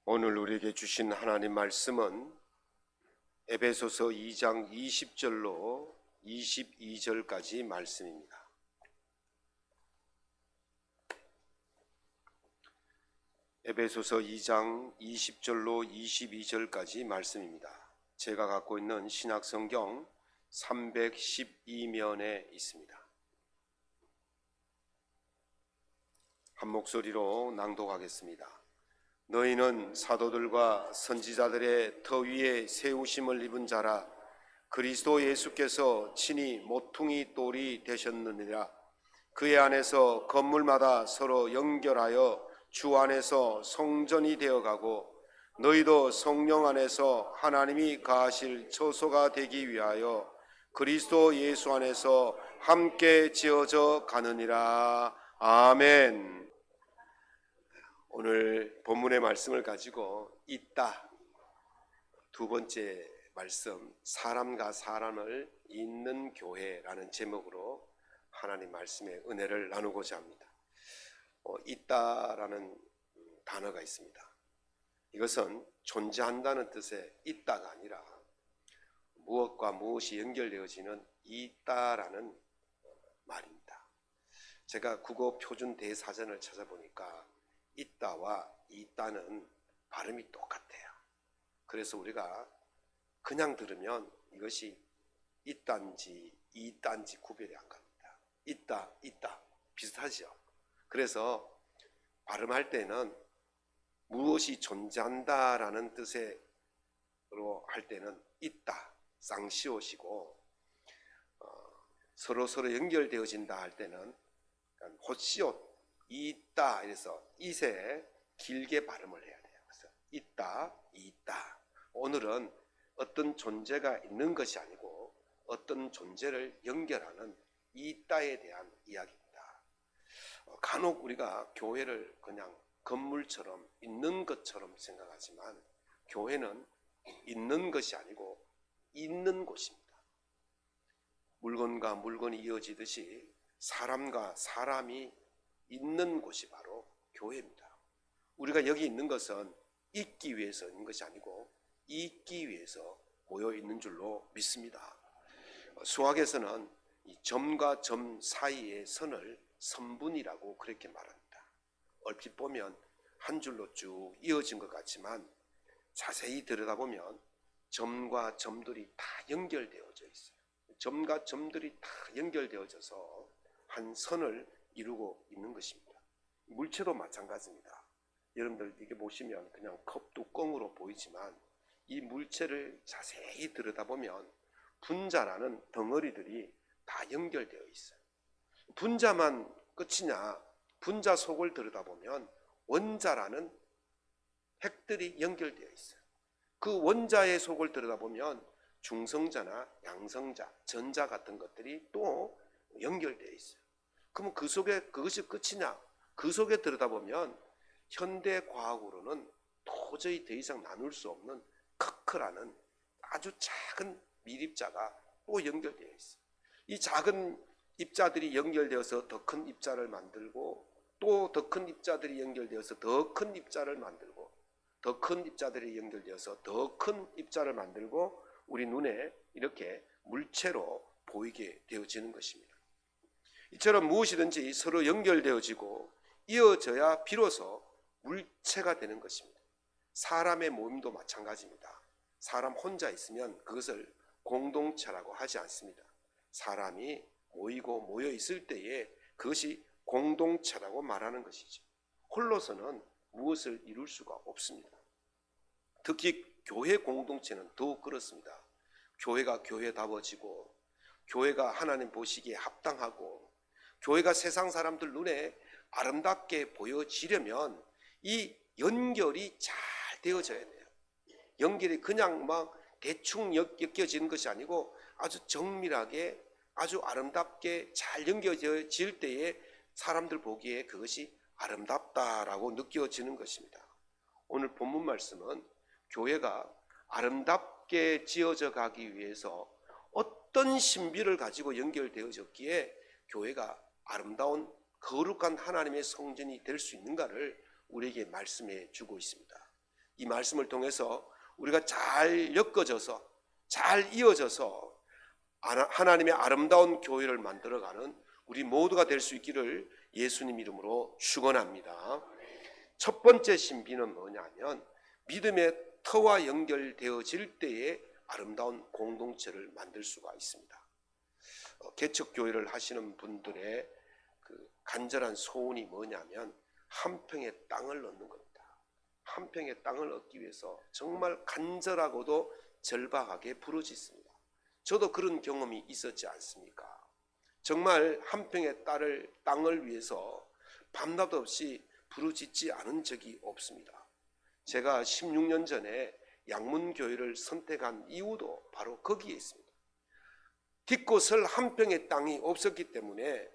오늘 우리에게 주신 하나님 말씀은 에베소서 2장 20절로 22절까지 말씀입니다. 에베소서 2장 20절로 22절까지 말씀입니다. 제가 갖고 있는 신약성경 312면에 있습니다. 한 목소리로 낭독하겠습니다. 너희는 사도들과 선지자들의 터 위에 세우심을 입은 자라. 그리스도 예수께서 친히 모퉁이 돌이 되셨느니라. 그의 안에서 건물마다 서로 연결하여 주 안에서 성전이 되어가고, 너희도 성령 안에서 하나님이 거하실 처소가 되기 위하여 그리스도 예수 안에서 함께 지어져 가느니라. 아멘. 오늘 본문의 말씀을 가지고 있다, 두 번째 말씀, 사람과 사람을 잇는 교회라는 제목으로 하나님 말씀의 은혜를 나누고자 합니다. 있다라는 단어가 있습니다. 이것은 존재한다는 뜻의 있다가 아니라 무엇과 무엇이 연결되어지는 있다라는 말입니다. 제가 국어 표준 대사전을 찾아보니까 있다와 있다는 발음이 똑같아요. 그래서 우리가 그냥 들으면 이것이 있단지 이딴지 구별이 안 갑니다. 있다, 있다 비슷하죠. 그래서 발음할 때는 무엇이 존재한다라는 뜻으로 할 때는 있다, 쌍시옷이고, 서로 연결되어진다 할 때는 호시옷, 있다, 이래서 이세 길게 발음을 해야 돼요. 그래서 있다, 있다. 오늘은 어떤 존재가 있는 것이 아니고 어떤 존재를 연결하는 있다에 대한 이야기입니다. 간혹 우리가 교회를 그냥 건물처럼 있는 것처럼 생각하지만 교회는 있는 것이 아니고 있는 곳입니다. 물건과 물건이 이어지듯이 사람과 사람이 있는 곳이 바로 교회입니다. 우리가 여기 있는 것은 있기 위해서 있는 것이 아니고 있기 위해서 모여 있는 줄로 믿습니다. 수학에서는 이 점과 점 사이의 선을 선분이라고 그렇게 말합니다. 얼핏 보면 한 줄로 쭉 이어진 것 같지만 자세히 들여다보면 점과 점들이 다 연결되어져 있어요. 점과 점들이 다 연결되어져서 한 선을 이루고 있는 것입니다. 물체도 마찬가지입니다. 여러분들 이게 보시면 그냥 컵 뚜껑으로 보이지만 이 물체를 자세히 들여다보면 분자라는 덩어리들이 다 연결되어 있어요. 분자만 끝이냐? 분자 속을 들여다보면 원자라는 핵들이 연결되어 있어요. 그 원자의 속을 들여다보면 중성자나 양성자, 전자 같은 것들이 또 연결되어 있어요. 그러면 그 속에 그것이 끝이냐? 그 속에 들여다보면 현대 과학으로는 도저히 더 이상 나눌 수 없는 크크라는 아주 작은 밀입자가 또 연결되어 있어요. 이 작은 입자들이 연결되어서 더 큰 입자를 만들고, 또 더 큰 입자들이 연결되어서 더 큰 입자를 만들고, 더 큰 입자들이 연결되어서 더 큰 입자를 만들고, 우리 눈에 이렇게 물체로 보이게 되어지는 것입니다. 이처럼 무엇이든지 서로 연결되어지고 이어져야 비로소 물체가 되는 것입니다. 사람의 모임도 마찬가지입니다. 사람 혼자 있으면 그것을 공동체라고 하지 않습니다. 사람이 모이고 모여 있을 때에 그것이 공동체라고 말하는 것이죠. 홀로서는 무엇을 이룰 수가 없습니다. 특히 교회 공동체는 더욱 그렇습니다. 교회가 교회다워지고, 교회가 하나님 보시기에 합당하고, 교회가 세상 사람들 눈에 아름답게 보여지려면 이 연결이 잘 되어져야 돼요. 연결이 그냥 막 대충 엮여지는 것이 아니고 아주 정밀하게, 아주 아름답게 잘 연결질 때에 사람들 보기에 그것이 아름답다라고 느껴지는 것입니다. 오늘 본문 말씀은 교회가 아름답게 지어져 가기 위해서 어떤 신비를 가지고 연결되어졌기에 교회가 아름다운 거룩한 하나님의 성전이 될 수 있는가를 우리에게 말씀해 주고 있습니다. 이 말씀을 통해서 우리가 잘 엮어져서 잘 이어져서 하나님의 아름다운 교회를 만들어가는 우리 모두가 될 수 있기를 예수님 이름으로 축원합니다. 첫 번째 신비는 뭐냐면 믿음의 터와 연결되어질 때에 아름다운 공동체를 만들 수가 있습니다. 개척교회를 하시는 분들의 그 간절한 소원이 뭐냐면 한 평의 땅을 얻는 겁니다. 한 평의 땅을 얻기 위해서 정말 간절하고도 절박하게 부르짖습니다. 저도 그런 경험이 있었지 않습니까? 정말 한 평의 땅을 위해서 밤낮 없이 부르짖지 않은 적이 없습니다. 제가 16년 전에 양문교회를 선택한 이유도 바로 거기에 있습니다. 딛고 설 한 평의 땅이 없었기 때문에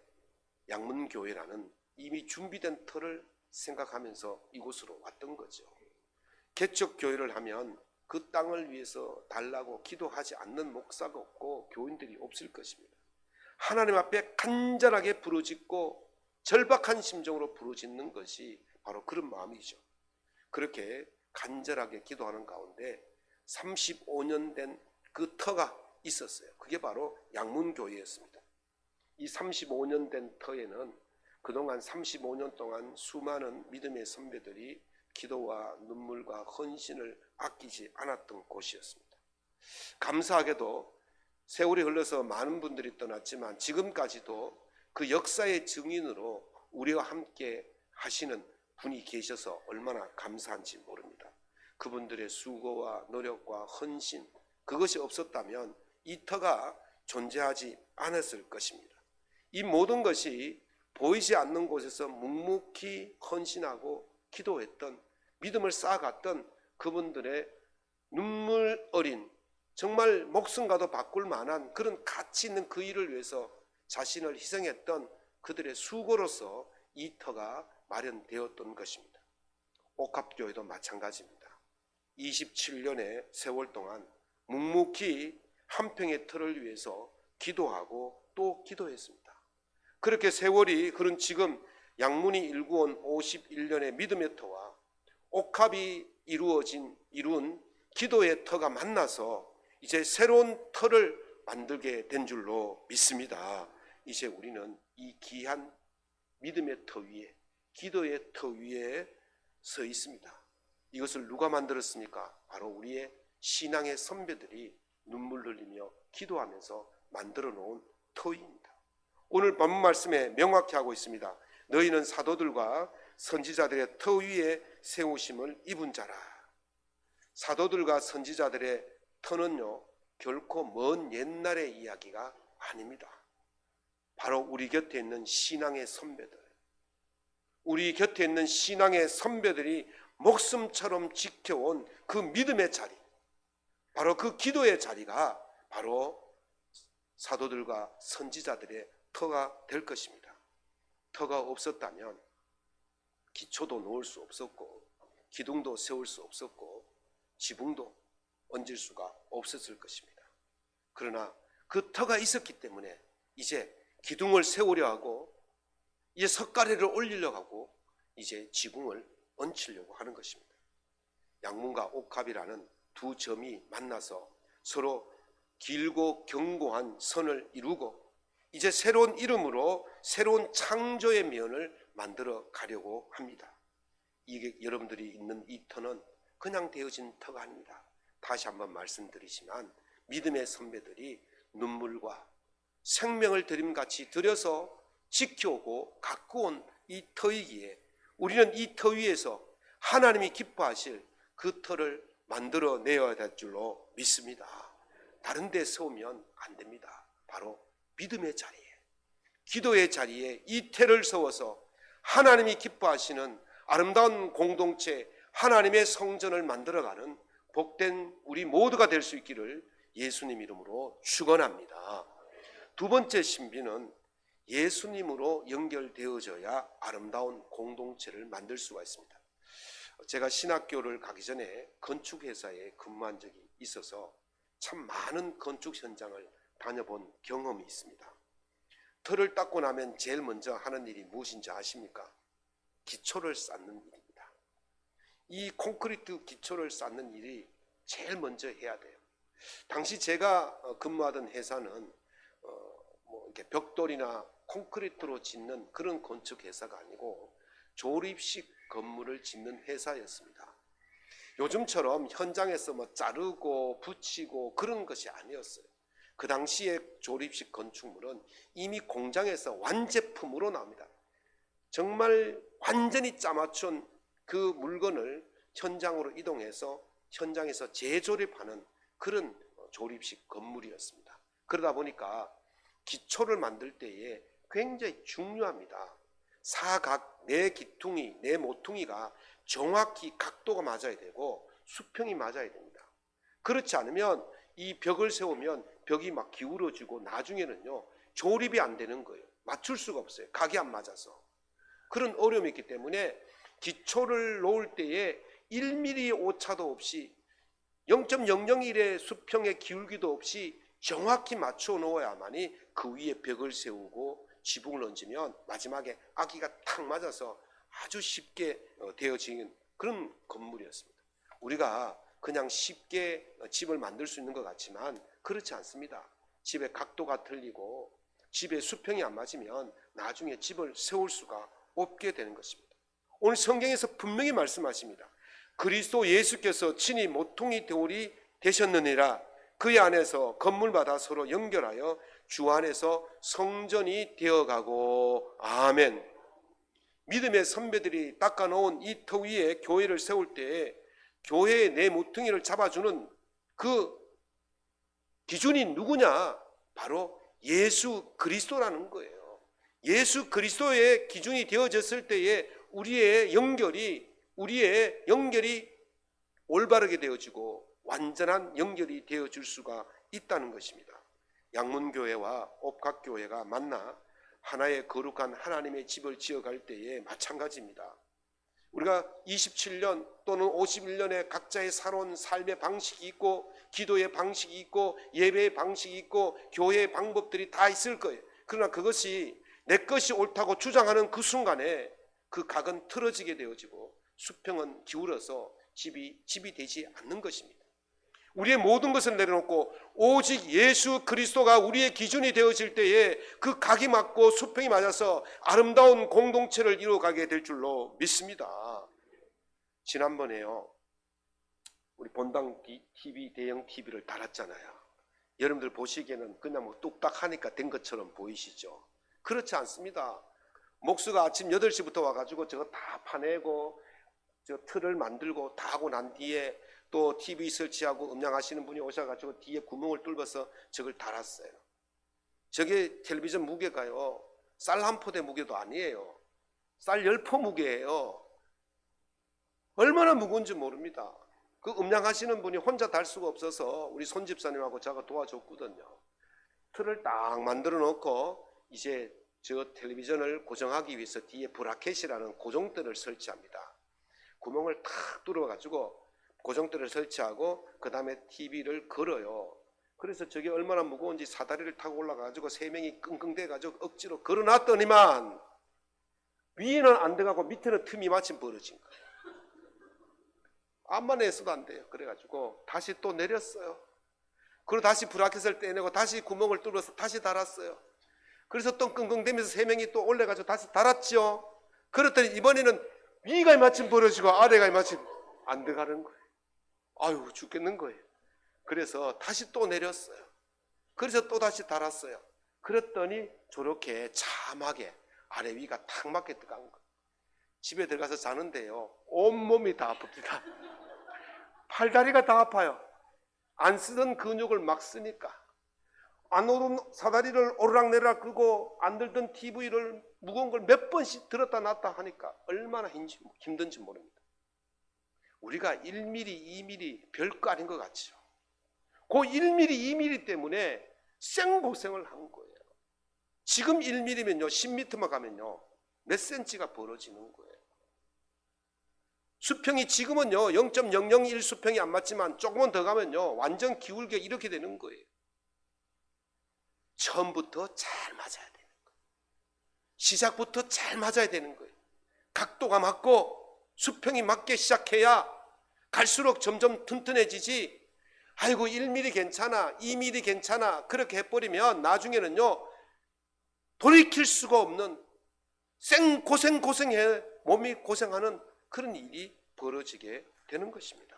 양문교회라는 이미 준비된 터를 생각하면서 이곳으로 왔던 거죠. 개척교회를 하면 그 땅을 위해서 달라고 기도하지 않는 목사가 없고 교인들이 없을 것입니다. 하나님 앞에 간절하게 부르짖고 절박한 심정으로 부르짖는 것이 바로 그런 마음이죠. 그렇게 간절하게 기도하는 가운데 35년 된 그 터가 있었어요. 그게 바로 양문교회였습니다. 이 35년 된 터에는 그동안 35년 동안 수많은 믿음의 선배들이 기도와 눈물과 헌신을 아끼지 않았던 곳이었습니다. 감사하게도 세월이 흘러서 많은 분들이 떠났지만 지금까지도 그 역사의 증인으로 우리와 함께 하시는 분이 계셔서 얼마나 감사한지 모릅니다. 그분들의 수고와 노력과 헌신, 그것이 없었다면 이 터가 존재하지 않았을 것입니다. 이 모든 것이 보이지 않는 곳에서 묵묵히 헌신하고 기도했던, 믿음을 쌓아갔던 그분들의 눈물 어린, 정말 목숨과도 바꿀 만한 그런 가치 있는 그 일을 위해서 자신을 희생했던 그들의 수고로서 이 터가 마련되었던 것입니다. 옥합교회도 마찬가지입니다. 27년의 세월 동안 묵묵히 한 평의 터를 위해서 기도하고 또 기도했습니다. 그렇게 세월이 흐른 지금 양문이 일구온 51년의 믿음의 터와 옥합이 이룬 기도의 터가 만나서 이제 새로운 터를 만들게 된 줄로 믿습니다. 이제 우리는 이 귀한 믿음의 터 위에, 기도의 터 위에 서 있습니다. 이것을 누가 만들었습니까? 바로 우리의 신앙의 선배들이 눈물 흘리며 기도하면서 만들어 놓은 터입니다. 오늘 본문 말씀에 명확히 하고 있습니다. 너희는 사도들과 선지자들의 터 위에 세우심을 입은 자라. 사도들과 선지자들의 터는요, 결코 먼 옛날의 이야기가 아닙니다. 바로 우리 곁에 있는 신앙의 선배들, 우리 곁에 있는 신앙의 선배들이 목숨처럼 지켜온 그 믿음의 자리, 바로 그 기도의 자리가 바로 사도들과 선지자들의 터가 될 것입니다. 터가 없었다면 기초도 놓을 수 없었고 기둥도 세울 수 없었고 지붕도 얹을 수가 없었을 것입니다. 그러나 그 터가 있었기 때문에 이제 기둥을 세우려 하고 이제 석가래를 올리려고 하고 이제 지붕을 얹히려고 하는 것입니다. 양문과 옥합이라는 두 점이 만나서 서로 길고 견고한 선을 이루고 이제 새로운 이름으로 새로운 창조의 면을 만들어 가려고 합니다. 이게 여러분들이 있는 이 터는 그냥 되어진 터가 아닙니다. 다시 한번 말씀드리지만 믿음의 선배들이 눈물과 생명을 들임같이 들여서 지켜오고 가꾸온 이 터이기에 우리는 이 터 위에서 하나님이 기뻐하실 그 터를 만들어내야 될 줄로 믿습니다. 다른 데 세우면 안 됩니다. 바로 믿음의 자리에, 기도의 자리에 이 터를 세워서 하나님이 기뻐하시는 아름다운 공동체, 하나님의 성전을 만들어가는 복된 우리 모두가 될 수 있기를 예수님 이름으로 축원합니다. 두 번째 신비는 예수님으로 연결되어져야 아름다운 공동체를 만들 수가 있습니다. 제가 신학교를 가기 전에 건축회사에 근무한 적이 있어서 참 많은 건축 현장을 다녀본 경험이 있습니다. 터를 닦고 나면 제일 먼저 하는 일이 무엇인지 아십니까? 기초를 쌓는 일입니다. 이 콘크리트 기초를 쌓는 일이 제일 먼저 해야 돼요. 당시 제가 근무하던 회사는 이렇게 벽돌이나 콘크리트로 짓는 그런 건축 회사가 아니고 조립식 건물을 짓는 회사였습니다. 요즘처럼 현장에서 자르고 붙이고 그런 것이 아니었어요. 그 당시에 조립식 건축물은 이미 공장에서 완제품으로 나옵니다. 정말 완전히 짜맞춘 그 물건을 현장으로 이동해서 현장에서 재조립하는 그런 조립식 건물이었습니다. 그러다 보니까 기초를 만들 때에 굉장히 중요합니다. 사각, 내 기퉁이, 내 모퉁이가 정확히 각도가 맞아야 되고 수평이 맞아야 됩니다. 그렇지 않으면 이 벽을 세우면 벽이 막 기울어지고 나중에는요 조립이 안 되는 거예요. 맞출 수가 없어요. 각이 안 맞아서. 그런 어려움이 있기 때문에 기초를 놓을 때에 1mm 오차도 없이 0.001의 수평의 기울기도 없이 정확히 맞춰 놓아야만이 그 위에 벽을 세우고 지붕을 얹으면 마지막에 아기가 탁 맞아서 아주 쉽게 되어지는 그런 건물이었습니다. 우리가 그냥 쉽게 집을 만들 수 있는 것 같지만 그렇지 않습니다. 집의 각도가 틀리고 집의 수평이 안 맞으면 나중에 집을 세울 수가 없게 되는 것입니다. 오늘 성경에서 분명히 말씀하십니다. 그리스도 예수께서 친히 모퉁이 돌이 되셨느니라. 그의 안에서 건물마다 서로 연결하여 주 안에서 성전이 되어가고. 아멘. 믿음의 선배들이 닦아놓은 이 터 위에 교회를 세울 때에 교회의 내 모퉁이를 잡아주는 그 기준이 누구냐? 바로 예수 그리스도라는 거예요. 예수 그리스도의 기준이 되어졌을 때에 우리의 연결이 올바르게 되어지고 완전한 연결이 되어질 수가 있다는 것입니다. 양문교회와 옥각교회가 만나 하나의 거룩한 하나님의 집을 지어갈 때에 마찬가지입니다. 우리가 27년 또는 51년의 각자의 살아온 삶의 방식이 있고 기도의 방식이 있고 예배의 방식이 있고 교회의 방법들이 다 있을 거예요. 그러나 그것이 내 것이 옳다고 주장하는 그 순간에 그 각은 틀어지게 되어지고 수평은 기울어서 집이 되지 않는 것입니다. 우리의 모든 것을 내려놓고 오직 예수 그리스도가 우리의 기준이 되어질 때에 그 각이 맞고 수평이 맞아서 아름다운 공동체를 이루어가게 될 줄로 믿습니다. 지난번에요 우리 본당 TV 대형 TV를 달았잖아요. 여러분들 보시기에는 그냥 뚝딱 하니까 된 것처럼 보이시죠? 그렇지 않습니다. 목수가 아침 8시부터 와가지고 저거 다 파내고 저 틀을 만들고 다 하고 난 뒤에 또 TV 설치하고 음향하시는 분이 오셔가지고 뒤에 구멍을 뚫어서 저걸 달았어요. 저게 텔레비전 무게가요 쌀 한 포대 무게도 아니에요. 쌀 10포 무게예요. 얼마나 무거운지 모릅니다. 그 음향하시는 분이 혼자 달 수가 없어서 우리 손집사님하고 제가 도와줬거든요. 틀을 딱 만들어 놓고 이제 저 텔레비전을 고정하기 위해서 뒤에 브라켓이라는 고정대를 설치합니다. 구멍을 탁 뚫어가지고 고정대를 설치하고 그 다음에 TV를 걸어요. 그래서 저게 얼마나 무거운지 사다리를 타고 올라가가지고 3명이 끙끙대가지고 억지로 걸어놨더니만 위에는 안 들어가고 밑에는 틈이 마침 벌어진 거예요. 암만 했어도 안 돼요. 그래가지고 다시 또 내렸어요. 그리고 다시 브라켓을 떼내고 다시 구멍을 뚫어서 다시 달았어요. 그래서 또 끙끙대면서 3명이 또 올라가지고 다시 달았죠. 그랬더니 이번에는 위가 마침 벌어지고 아래가 마침 안 들어가는 거예요. 아유 죽겠는 거예요. 그래서 다시 또 내렸어요. 그래서 또 다시 달았어요. 그랬더니 저렇게 참하게 아래 위가 탁 맞게 들어간 거예요. 집에 들어가서 자는데요 온몸이 다 아픕니다. 팔다리가 다 아파요. 안 쓰던 근육을 막 쓰니까. 안 오른 사다리를 오르락내리락 끄고 안 들던 TV를 무거운 걸 몇 번씩 들었다 놨다 하니까 얼마나 힘든지 모릅니다. 우리가 1mm, 2mm 별거 아닌 것 같죠. 그 1mm, 2mm 때문에 생고생을 한 거예요. 지금 1mm면요 10m만 가면요 몇 센치가 벌어지는 거예요. 수평이 지금은요 0.001 수평이 안 맞지만 조금만 더 가면요 완전 기울게 이렇게 되는 거예요. 처음부터 잘 맞아야 되는 거예요. 시작부터 잘 맞아야 되는 거예요. 각도가 맞고 수평이 맞기 시작해야 갈수록 점점 튼튼해지지. 아이고 1mm 괜찮아, 2mm 괜찮아 그렇게 해버리면 나중에는요 돌이킬 수가 없는 고생해 몸이 고생하는 그런 일이 벌어지게 되는 것입니다.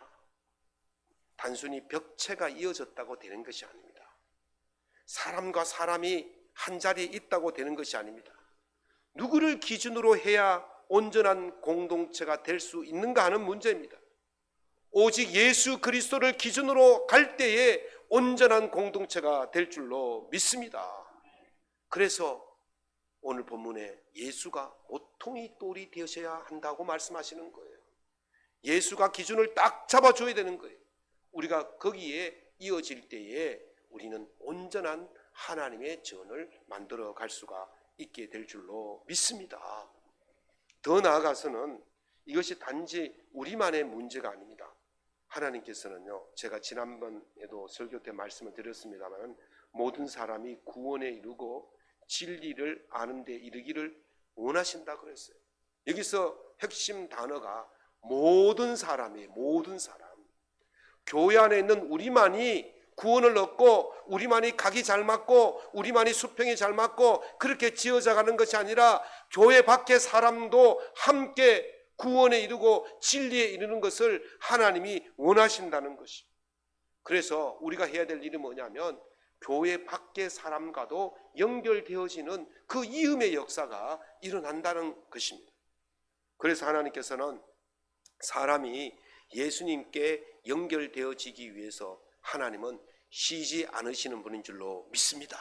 단순히 벽체가 이어졌다고 되는 것이 아닙니다. 사람과 사람이 한 자리에 있다고 되는 것이 아닙니다. 누구를 기준으로 해야 온전한 공동체가 될 수 있는가 하는 문제입니다. 오직 예수 그리스도를 기준으로 갈 때에 온전한 공동체가 될 줄로 믿습니다. 그래서 오늘 본문에 예수가 모퉁이 돌이 되셔야 한다고 말씀하시는 거예요. 예수가 기준을 딱 잡아줘야 되는 거예요. 우리가 거기에 이어질 때에 우리는 온전한 하나님의 전을 만들어 갈 수가 있게 될 줄로 믿습니다. 더 나아가서는 이것이 단지 우리만의 문제가 아닙니다. 하나님께서는요, 제가 지난번에도 설교 때 말씀을 드렸습니다만 모든 사람이 구원에 이르고 진리를 아는 데 이르기를 원하신다 그랬어요. 여기서 핵심 단어가 모든 사람이에요. 모든 사람. 교회 안에 있는 우리만이 구원을 얻고 우리만이 각이 잘 맞고 우리만이 수평이 잘 맞고 그렇게 지어져가는 것이 아니라 교회 밖의 사람도 함께 구원에 이르고 진리에 이르는 것을 하나님이 원하신다는 것입니다. 그래서 우리가 해야 될 일이 뭐냐면 교회 밖의 사람과도 연결되어지는 그 이음의 역사가 일어난다는 것입니다. 그래서 하나님께서는 사람이 예수님께 연결되어지기 위해서 하나님은 쉬지 않으시는 분인 줄로 믿습니다.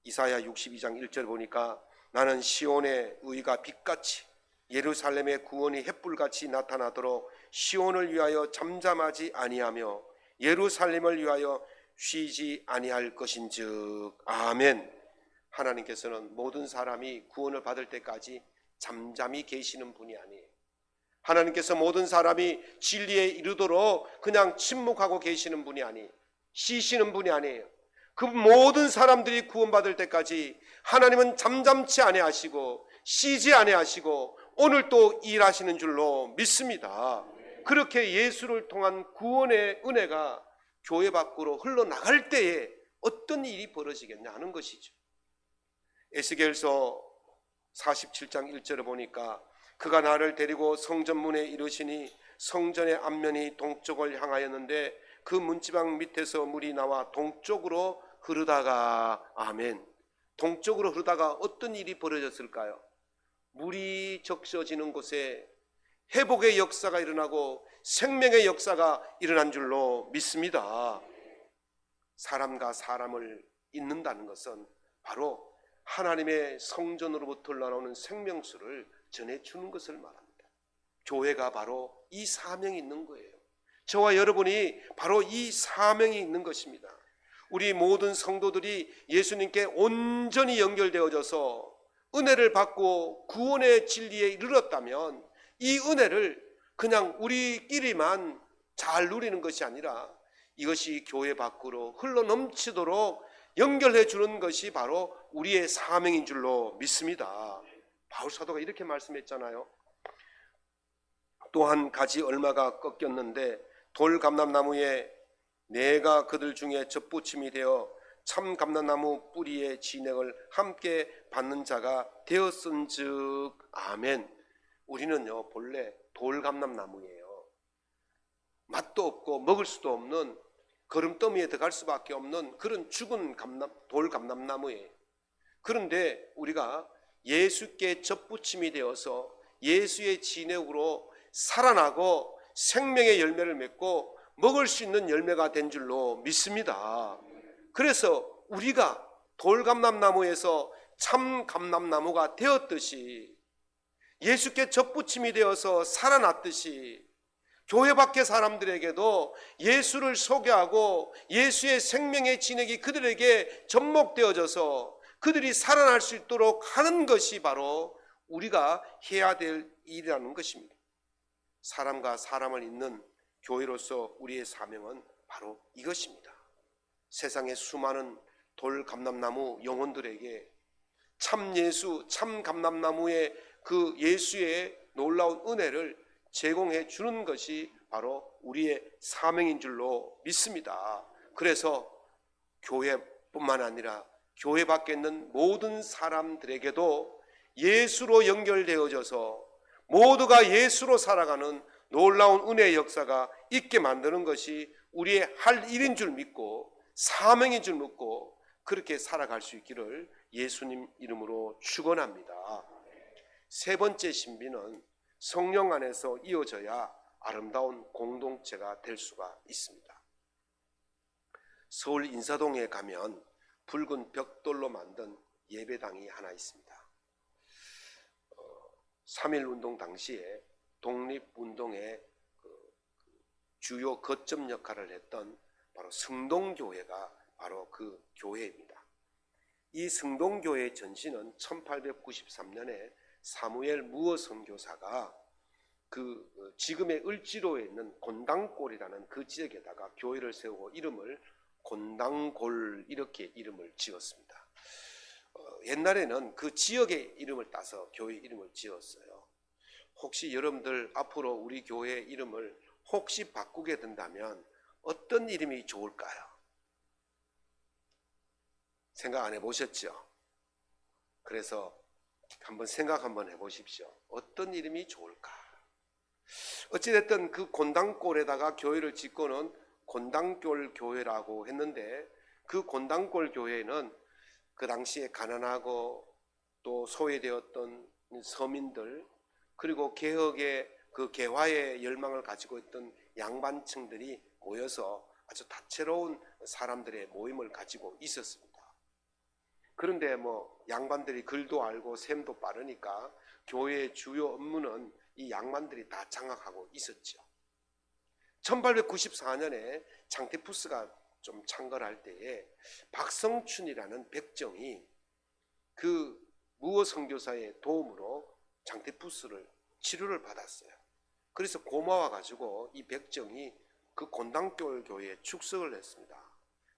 이사야 62장 1절 보니까 나는 시온의 의가 빛같이 예루살렘의 구원이 햇불같이 나타나도록 시온을 위하여 잠잠하지 아니하며 예루살렘을 위하여 쉬지 아니할 것인즉. 아멘. 하나님께서는 모든 사람이 구원을 받을 때까지 잠잠히 계시는 분이 아니에요. 하나님께서 모든 사람이 진리에 이르도록 그냥 침묵하고 계시는 분이 아니에요. 쉬시는 분이 아니에요. 그 모든 사람들이 구원받을 때까지 하나님은 잠잠치 아니하시고 쉬지 아니하시고 오늘 또 일하시는 줄로 믿습니다. 그렇게 예수를 통한 구원의 은혜가 교회 밖으로 흘러나갈 때에 어떤 일이 벌어지겠냐 하는 것이죠. 에스겔서 47장 1절을 보니까 그가 나를 데리고 성전문에 이르시니 성전의 앞면이 동쪽을 향하였는데 그 문지방 밑에서 물이 나와 동쪽으로 흐르다가. 아멘. 동쪽으로 흐르다가 어떤 일이 벌어졌을까요? 물이 적셔지는 곳에 회복의 역사가 일어나고 생명의 역사가 일어난 줄로 믿습니다. 사람과 사람을 잇는다는 것은 바로 하나님의 성전으로부터 흘러나오는 생명수를 전해주는 것을 말합니다. 교회가 바로 이 사명이 있는 거예요. 저와 여러분이 바로 이 사명이 있는 것입니다. 우리 모든 성도들이 예수님께 온전히 연결되어져서 은혜를 받고 구원의 진리에 이르렀다면 이 은혜를 그냥 우리끼리만 잘 누리는 것이 아니라 이것이 교회 밖으로 흘러넘치도록 연결해 주는 것이 바로 우리의 사명인 줄로 믿습니다. 바울 사도가 이렇게 말씀했잖아요. 또한 가지 얼마가 꺾였는데 돌 감람나무에 내가 그들 중에 젖붙임이 되어 참 감람나무 뿌리의 진액을 함께 받는 자가 되었은즉. 아멘. 우리는요 본래 돌 감람나무예요. 맛도 없고 먹을 수도 없는 거름더미에 들어갈 수밖에 없는 그런 죽은 돌 감람나무예요. 그런데 우리가 예수께 젖붙임이 되어서 예수의 진액으로 살아나고 생명의 열매를 맺고 먹을 수 있는 열매가 된 줄로 믿습니다. 그래서 우리가 돌감람나무에서 참감람나무가 되었듯이 예수께 젖붙임이 되어서 살아났듯이 교회 밖의 사람들에게도 예수를 소개하고 예수의 생명의 진액이 그들에게 접목되어져서 그들이 살아날 수 있도록 하는 것이 바로 우리가 해야 될 일이라는 것입니다. 사람과 사람을 잇는 교회로서 우리의 사명은 바로 이것입니다. 세상의 수많은 돌 감람나무 영혼들에게 참 예수, 참 감람나무의 그 예수의 놀라운 은혜를 제공해 주는 것이 바로 우리의 사명인 줄로 믿습니다. 그래서 교회뿐만 아니라 교회 밖에 있는 모든 사람들에게도 예수로 연결되어져서 모두가 예수로 살아가는 놀라운 은혜의 역사가 있게 만드는 것이 우리의 할 일인 줄 믿고 사명인 줄 믿고 그렇게 살아갈 수 있기를 예수님 이름으로 축원합니다. 세 번째 신비는 성령 안에서 이어져야 아름다운 공동체가 될 수가 있습니다. 서울 인사동에 가면 붉은 벽돌로 만든 예배당이 하나 있습니다. 3.1운동 당시에 독립운동의 주요 거점 역할을 했던 바로 성동교회가 바로 그 교회입니다. 이 성동교회의 전신은 1893년에 사무엘 무어 선교사가 그 지금의 을지로에 있는 곤당골이라는 그 지역에다가 교회를 세우고 이름을 곤당골 이렇게 이름을 지었습니다. 옛날에는 그 지역의 이름을 따서 교회 이름을 지었어요. 혹시 여러분들 앞으로 우리 교회 이름을 혹시 바꾸게 된다면 어떤 이름이 좋을까요? 생각 안 해보셨죠? 그래서 한번 생각 한번 해보십시오. 어떤 이름이 좋을까? 어찌됐든 그 곤당골에다가 교회를 짓고는 곤당골 교회라고 했는데 그 곤당골 교회는 그 당시에 가난하고 또 소외되었던 서민들 그리고 개혁의 그 개화의 열망을 가지고 있던 양반층들이 모여서 아주 다채로운 사람들의 모임을 가지고 있었습니다. 그런데 양반들이 글도 알고 셈도 빠르니까 교회의 주요 업무는 이 양반들이 다 장악하고 있었죠. 1894년에 장티푸스가 좀 창궐할 때에 박성춘이라는 백정이 그 무어 선교사의 도움으로 장티푸스를 치료를 받았어요. 그래서 고마워 가지고 이 백정이 그 곤당골 교회에 축석을 했습니다.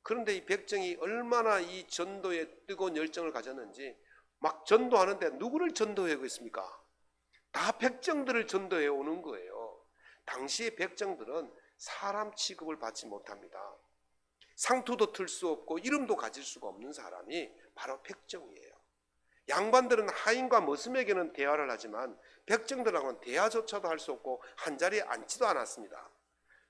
그런데 이 백정이 얼마나 이 전도에 뜨거운 열정을 가졌는지 막 전도하는데 누구를 전도해 오겠습니까? 다 백정들을 전도해 오는 거예요. 당시의 백정들은 사람 취급을 받지 못합니다. 상투도 틀 수 없고 이름도 가질 수가 없는 사람이 바로 백정이에요. 양반들은 하인과 머슴에게는 대화를 하지만 백정들하고는 대화조차도 할 수 없고 한자리에 앉지도 않았습니다.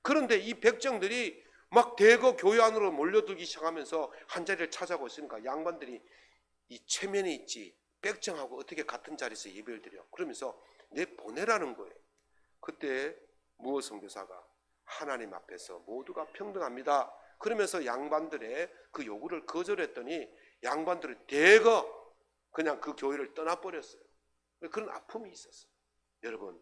그런데 이 백정들이 막 대거 교회 안으로 몰려들기 시작하면서 한자리를 찾아오고 있으니까 양반들이 이 체면이 있지 백정하고 어떻게 같은 자리에서 예배를 드려 그러면서 내 보내라는 거예요. 그때 무어 선교사가 하나님 앞에서 모두가 평등합니다 그러면서 양반들의 그 요구를 거절했더니 양반들은 대거 그냥 그 교회를 떠나버렸어요. 그런 아픔이 있었어요. 여러분,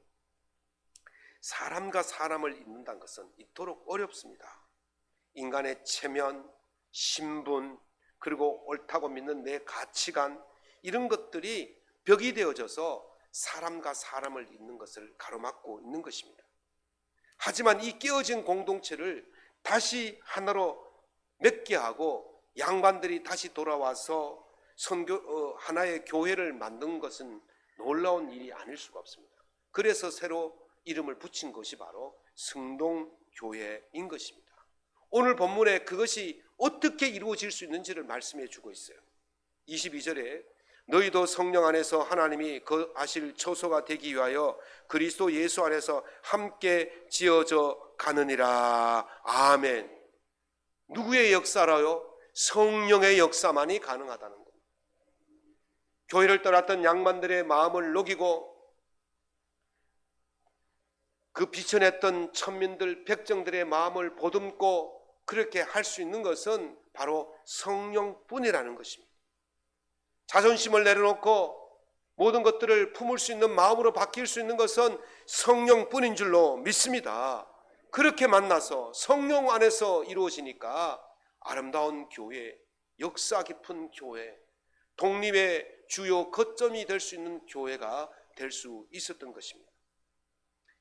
사람과 사람을 잇는다는 것은 이토록 어렵습니다. 인간의 체면, 신분, 그리고 옳다고 믿는 내 가치관 이런 것들이 벽이 되어져서 사람과 사람을 잇는 것을 가로막고 있는 것입니다. 하지만 이 깨어진 공동체를 다시 하나로 맺게 하고 양반들이 다시 돌아와서 하나의 교회를 만든 것은 놀라운 일이 아닐 수가 없습니다. 그래서 새로 이름을 붙인 것이 바로 성동교회인 것입니다. 오늘 본문에 그것이 어떻게 이루어질 수 있는지를 말씀해 주고 있어요. 22절에 너희도 성령 안에서 하나님이 거하실 처소가 되기 위하여 그리스도 예수 안에서 함께 지어져 가느니라. 아멘. 누구의 역사라요? 성령의 역사만이 가능하다는 겁니다. 교회를 떠났던 양반들의 마음을 녹이고 그 비천했던 천민들, 백정들의 마음을 보듬고 그렇게 할 수 있는 것은 바로 성령뿐이라는 것입니다. 자존심을 내려놓고 모든 것들을 품을 수 있는 마음으로 바뀔 수 있는 것은 성령뿐인 줄로 믿습니다. 그렇게 만나서 성령 안에서 이루어지니까 아름다운 교회, 역사 깊은 교회, 독립의 주요 거점이 될 수 있는 교회가 될 수 있었던 것입니다.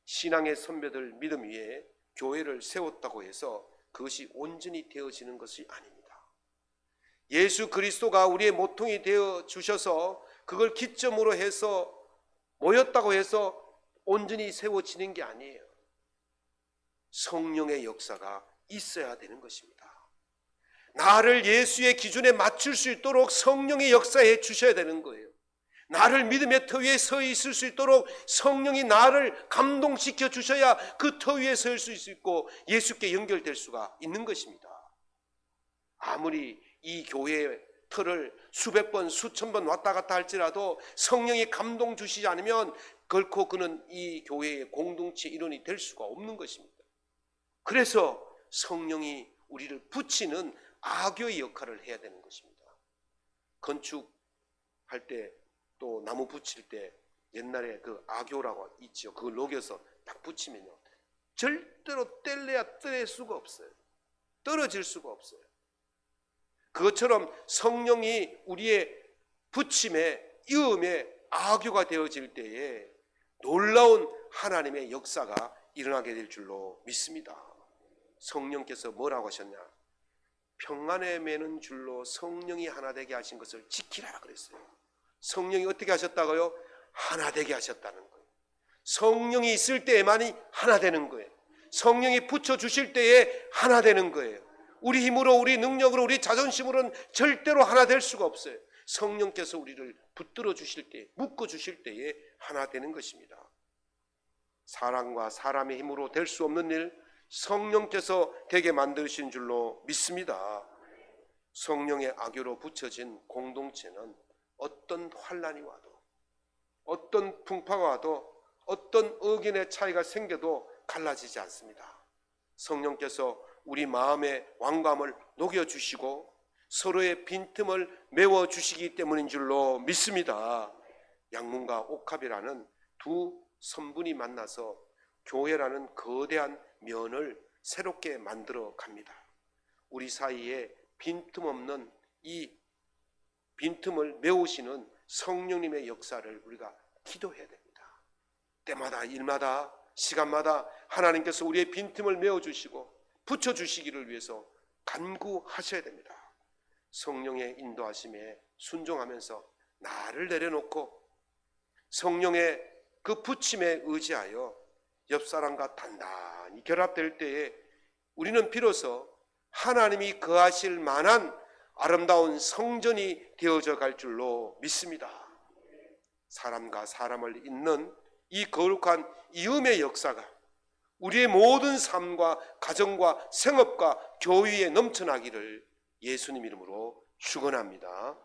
신앙의 선배들 믿음 위에 교회를 세웠다고 해서 그것이 온전히 되어지는 것이 아닙니다. 예수 그리스도가 우리의 모퉁이 되어 주셔서 그걸 기점으로 해서 모였다고 해서 온전히 세워지는 게 아니에요. 성령의 역사가 있어야 되는 것입니다. 나를 예수의 기준에 맞출 수 있도록 성령이 역사해 주셔야 되는 거예요. 나를 믿음의 터 위에 서 있을 수 있도록 성령이 나를 감동시켜 주셔야 그 터 위에 설 수 있고 예수께 연결될 수가 있는 것입니다. 아무리 이 교회의 터를 수백 번, 수천 번 왔다 갔다 할지라도 성령이 감동 주시지 않으면 결코 그는 이 교회의 공동체 일원이 될 수가 없는 것입니다. 그래서 성령이 우리를 붙이는 악교의 역할을 해야 되는 것입니다. 건축할 때 또 나무 붙일 때 옛날에 그 악교라고 있죠. 그걸 녹여서 딱 붙이면요, 절대로 뗄래야 뗄 수가 없어요. 떨어질 수가 없어요. 그것처럼 성령이 우리의 붙임에 이음에 악교가 되어질 때에 놀라운 하나님의 역사가 일어나게 될 줄로 믿습니다. 성령께서 뭐라고 하셨냐? 평안에 매는 줄로 성령이 하나 되게 하신 것을 지키라 그랬어요. 성령이 어떻게 하셨다고요? 하나 되게 하셨다는 거예요. 성령이 있을 때에만이 하나 되는 거예요. 성령이 붙여주실 때에 하나 되는 거예요. 우리 힘으로, 우리 능력으로, 우리 자존심으로는 절대로 하나 될 수가 없어요. 성령께서 우리를 붙들어 주실 때, 묶어 주실 때에 하나 되는 것입니다. 사람과 사람의 힘으로 될 수 없는 일, 성령께서 되게 만드신 줄로 믿습니다. 성령의 악교로 붙여진 공동체는 어떤 환난이 와도, 어떤 풍파가 와도, 어떤 의견의 차이가 생겨도 갈라지지 않습니다. 성령께서 우리 마음의 완감을 녹여주시고 서로의 빈틈을 메워주시기 때문인 줄로 믿습니다. 양문과 옥합이라는 두 선분이 만나서 교회라는 거대한 면을 새롭게 만들어 갑니다. 우리 사이에 빈틈없는 이 빈틈을 메우시는 성령님의 역사를 우리가 기도해야 됩니다. 때마다 일마다 시간마다 하나님께서 우리의 빈틈을 메워주시고 붙여주시기를 위해서 간구하셔야 됩니다. 성령의 인도하심에 순종하면서 나를 내려놓고 성령의 그 붙임에 의지하여 옆사람과 단단히 결합될 때에 우리는 비로소 하나님이 거하실 만한 아름다운 성전이 되어져 갈 줄로 믿습니다. 사람과 사람을 잇는 이 거룩한 이음의 역사가 우리의 모든 삶과 가정과 생업과 교회에 넘쳐나기를 예수님 이름으로 축원합니다.